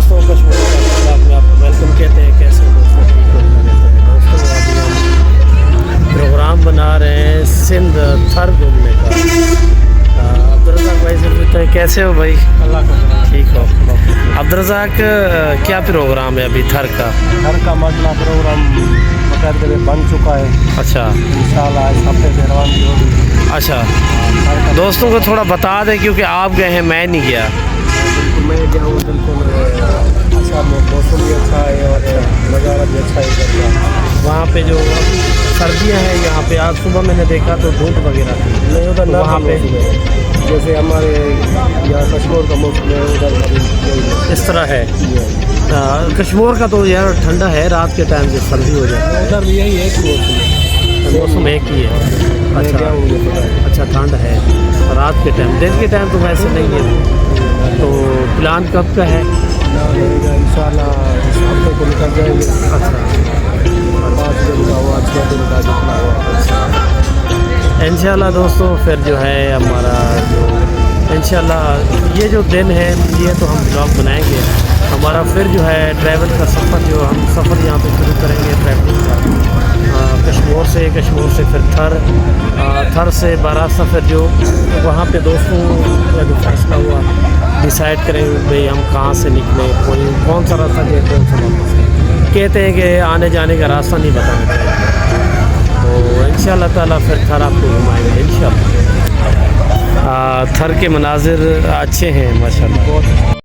दोस्तों कश्मीर ब्लॉग में आपको वेलकम कहते हैं। कैसे दोस्तों ठीक हो रहते हैं दोस्तों। अभी हम प्रोग्राम बना रहे हैं सिंध थर घूमने का। अब्दुर्रज़ाक भाई से पूछते हैं कैसे हो भाई? अल्लाह का ठीक हो। अब्दुर्रज़ाक क्या प्रोग्राम है अभी थर का? घर का मसला प्रोग्राम बकायदे बन चुका है। अच्छा इंशाल्लाह इस हफ्ते से रवानगी होगी। अच्छा घर का दोस्तों को थोड़ा बता दें क्योंकि आप गए हैं, मैं नहीं गया। बिल्कुल मैं गया हूँ, बिल्कुल अच्छा मौसम भी अच्छा है और नज़ारा भी अच्छा है घर का। वहाँ पे जो सर्दियाँ हैं यहाँ पे आज सुबह मैंने देखा तो धूप वगैरह थी। नहीं उधर तो वहाँ वहाँ पे पे जैसे हमारे यहाँ कश्मीर का मौसम है, उधर अभी यही है। इस तरह है। ये कश्मीर का तो यार ठंडा है, रात के टाइम जब सर्दी हो जाती है। उधर भी यही एक मौसम है, है मौसम एक ही है। मैं अच्छा गया हूँ ये पता है। अच्छा ठंड है रात के टाइम, दिन के टाइम तो वैसे नहीं है। तो प्लान कब का है? इंशाल्लाह इस हफ्ते को निकल जाएंगे। अच्छा 5 दिन का हुआ, 6 दिन का जितना हुआ। इंशाल्लाह दोस्तों फिर जो है हमारा जो इंशाल्लाह ये जो दिन है ये तो हम ब्लॉग बनाएंगे। हमारा फिर जो है ट्रैवल का सफ़र जो हम सफ़र यहाँ पे शुरू करेंगे ट्रैवलिंग का। कश्मीर से फिर थर से बारासा फिर जो वहाँ पे दोस्तों का जो फैसला हुआ डिसाइड करेंगे भाई हम कहाँ से निकले, कौन सा रास्ता गए, कौन सा वापस। कहते हैं कि आने जाने का रास्ता नहीं बताना चाहिए। तो इंशाल्लाह ताला फिर थर आपको घुमाएंगे इंशाल्लाह। थर के मनाजिर अच्छे हैं माशाल्लाह।